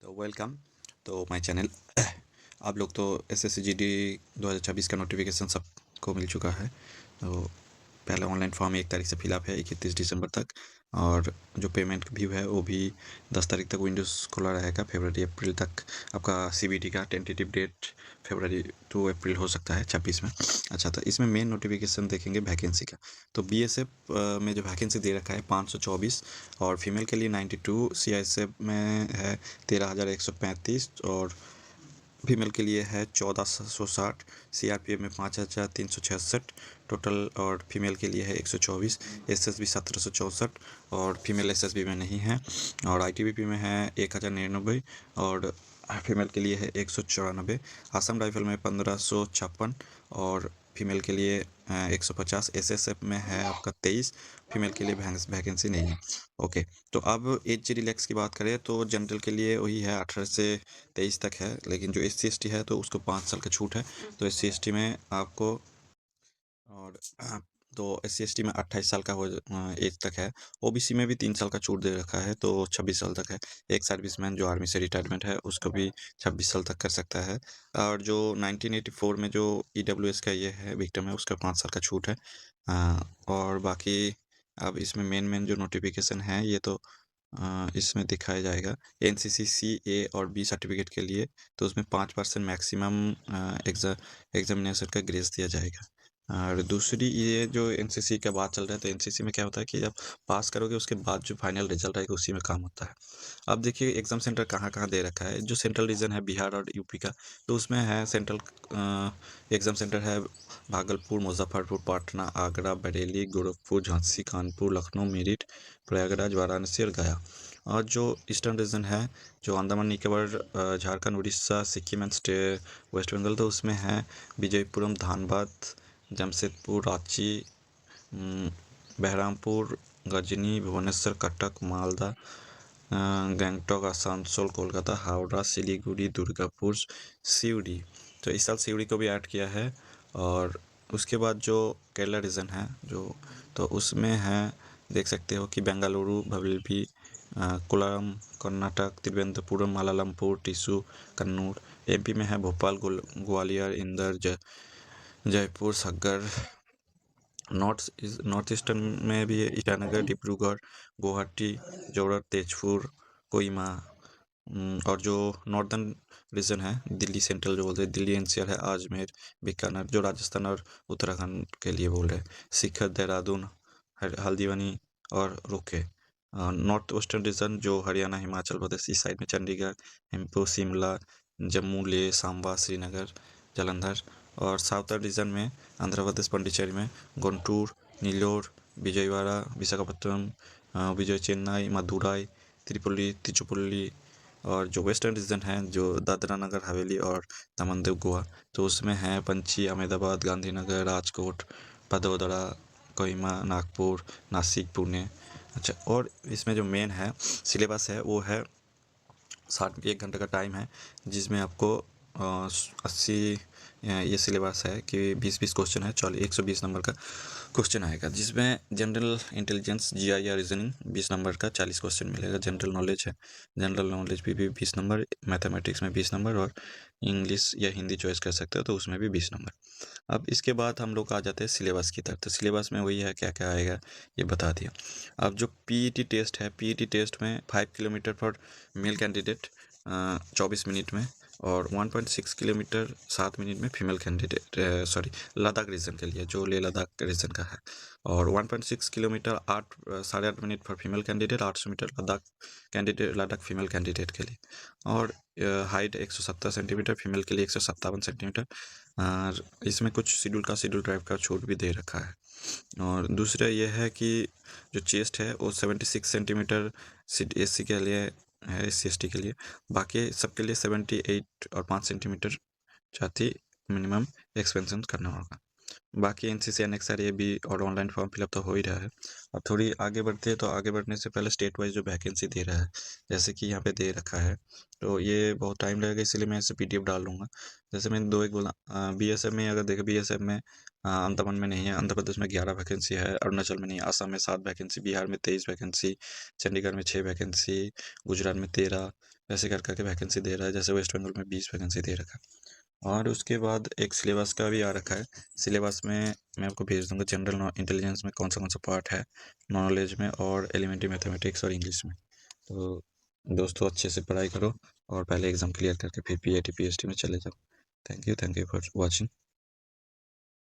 तो वेलकम तो my channel. आप लोग तो S S C G D 2026 का नोटिफिकेशन सबको मिल चुका है। तो पहला ऑनलाइन फॉर्म 1 तारीख से फिलअप है 31 दिसंबर तक। और जो पेमेंट व्यू है वो भी 10 तारीख तक विंडोज़ खुला रहेगा। फरवरी अप्रैल तक आपका सीबीटी का टेंटेटिव डेट फरवरी टू अप्रैल हो सकता है 26 में। अच्छा, तो इसमें मेन नोटिफिकेशन देखेंगे वैकेंसी का। तो बीएसएफ में जो वैकेंसी दे रखा है 524, और फीमेल के लिए 92, सीआईएसएफ में है 13,135, और फीमेल के लिए है 1460, सीआरपीएफ में 5,366 टोटल, और फीमेल के लिए है 124, एसएसबी 1764, और फीमेल एसएसबी में नहीं है, और आईटीबीपी में है 1,099, और फीमेल के लिए है 194, आसाम राइफल में 1556, और फीमेल के लिए 150, एसएसएफ में है आपका 23, फीमेल के लिए वैकेंसी नहीं है। ओके, तो अब एज रिलैक्स की बात करें तो जनरल के लिए वही है 18 से 23 तक है, लेकिन जो SC ST है तो उसको 5 साल का छूट है। तो SC ST में आपको, और तो SC ST में 28 साल का हो एज तक है। OBC में भी 3 साल का छूट दे रखा है, तो 26 साल तक है। एक सर्विसमैन जो आर्मी से रिटायरमेंट है उसको भी 26 साल तक कर सकता है। और जो 1984 में जो EWS का ये है विक्टिम है उसका 5 साल का छूट है। और बाकी अब इसमें मेन जो नोटिफिकेशन है ये तो इसमें दिखाया जाएगा NCC C, A और B सर्टिफिकेट के लिए। तो उसमें 5% मैक्सिमम एग्जामिनेशन का ग्रेस दिया जाएगा। और दूसरी ये जो NCC का बात चल रहा है, तो NCC में क्या होता है कि जब पास करोगे उसके बाद जो फाइनल रिजल्ट आएगा उसी में काम होता है। अब देखिए एग्ज़ाम सेंटर कहाँ कहाँ दे रखा है। जो सेंट्रल रीजन है बिहार और यूपी का, तो उसमें है सेंट्रल एग्ज़ाम सेंटर है भागलपुर, मुजफ्फरपुर, पटना, आगरा, बरेली, गोरखपुर, झांसी, कानपुर, लखनऊ, मेरठ, प्रयागराज, वाराणसी और गया। और जो ईस्टर्न रीजन है, जो अंडमान निकोबार, झारखंड, उड़ीसा, सिक्किम एंड वेस्ट बंगाल, तो उसमें है विजयपुरम, धानबाद, जमशेदपुर, रांची, बहरामपुर, गजनी, भुवनेश्वर, कटक, मालदा, गंगटोक, आसनसोल, कोलकाता, हावड़ा, सिलीगुड़ी, दुर्गापुर, सिवड़ी। तो इस साल सिवड़ी को भी ऐड किया है। और उसके बाद जो केरला रीजन है जो, तो उसमें है देख सकते हो कि बेंगलुरु, भविलबी, कोल्लम, कर्नाटक, तिरुवनंतपुरम, मालालमपुर, टिशू, कन्नूर। MP में है भोपाल, ग्वालियर, इंदौर, जयपुर, सागर। नॉर्थ ईस्टर्न में भी है ईटानगर, डिब्रूगढ़, गुवाहाटी, जोरहाट, तेजपुर, कोहिमा। और जो नॉर्दर्न रीजन है दिल्ली सेंट्रल जो बोलते हैं, दिल्ली NCR है, अजमेर, बीकानेर। जो राजस्थान और उत्तराखंड के लिए बोल रहे हैं, सीकर, देहरादून, हल्द्वानी और रुके। नॉर्थ वेस्टर्न रीजन जो हरियाणा, हिमाचल प्रदेश इस साइड में चंडीगढ़, हिमपू, शिमला, जम्मू, लेह, सांबा, श्रीनगर, जालंधर। और साउथर्न रीजन में आंध्र प्रदेश, पौंडीचेरी में गुंटूर, नीलोर, विजयवाड़ा, विशाखापट्टनम, विजय, चेन्नई, मदुराई, तिरुपल्ली। और जो वेस्टर्न रीजन है जो दादरा नगर हवेली और दमन दीव गोवा, तो उसमें है पंची, अहमदाबाद, गांधीनगर, राजकोट, भदोदरा, कोहिमा, नागपुर, नासिक, पुणे। अच्छा, और इसमें जो मेन है सिलेबस है वो है 1 घंटे का टाइम है, जिसमें आपको 80 ये सिलेबस है कि 20-20 क्वेश्चन है। चलिए 120 नंबर का क्वेश्चन आएगा, जिसमें जनरल इंटेलिजेंस, GI या रीजनिंग 20 नंबर का 40 क्वेश्चन मिलेगा। जनरल नॉलेज है, जनरल नॉलेज भी 20 नंबर, मैथमेटिक्स में 20 नंबर, और इंग्लिश या हिंदी चॉइस कर सकते हो तो उसमें भी 20 नंबर। अब इसके बाद हम लोग आ जाते हैं सिलेबस की तरफ। तो सिलेबस में वही है, क्या क्या आएगा ये बता दिया। अब जो PET टेस्ट है, PET टेस्ट में 5 kilometre for male candidate 24 minute में, और 1.6 किलोमीटर 7 मिनट में female candidate, sorry Ladakh region के लिए, जो लेह लद्दाख रीजन का है। और 1.6 किलोमीटर 8 साढ़े 8 minute for female candidate, 800 metre Ladakh female candidate के लिए। और हाइट 170 सेंटीमीटर, फीमेल के लिए 157 सेंटीमीटर। और इसमें कुछ शेड्यूल ट्राइब का छूट भी दे रखा है। और दूसरा ये है कि जो चेस्ट है वो 76 सेंटीमीटर SC के लिए है, SC ST के लिए। बाकी सबके लिए 78 और 5 सेंटीमीटर छाती मिनिमम एक्सपेंशन करना होगा। बाकी NCC NXR ये भी, और ऑनलाइन फॉर्म फिलअप तो हो ही रहा है। अब थोड़ी आगे बढ़ते हैं, तो आगे बढ़ने से पहले स्टेट वाइज जो वैकेंसी दे रहा है, जैसे कि यहाँ पे दे रखा है, तो ये बहुत टाइम लगेगा, इसलिए मैं इसे PDF डाल लूँगा। जैसे मैंने दो एक बोला, BSF में अगर देखें, BSF में अंडमान में नहीं है, आंध्र प्रदेश में 11 वैकेंसी है, अरुणाचल में नहीं, असम में 7 वैकेंसी, बिहार में 23 वैकेंसी, चंडीगढ़ में 6 वैकेंसी, गुजरात में 13, ऐसे कर करके वैकेंसी दे रहा है। जैसे वेस्ट बंगाल में 20 वैकेंसी दे रखा है। और उसके बाद एक सिलेबस का भी आ रखा है। सिलेबस में मैं आपको भेज दूंगा जनरल इंटेलिजेंस में कौन सा पार्ट है, नॉलेज में, और एलिमेंट्री मैथमेटिक्स और इंग्लिश में। तो दोस्तों अच्छे से पढ़ाई करो और पहले एग्ज़ाम क्लियर करके फिर पीएटी पीएचडी में चले जाओ। Thank you for watching.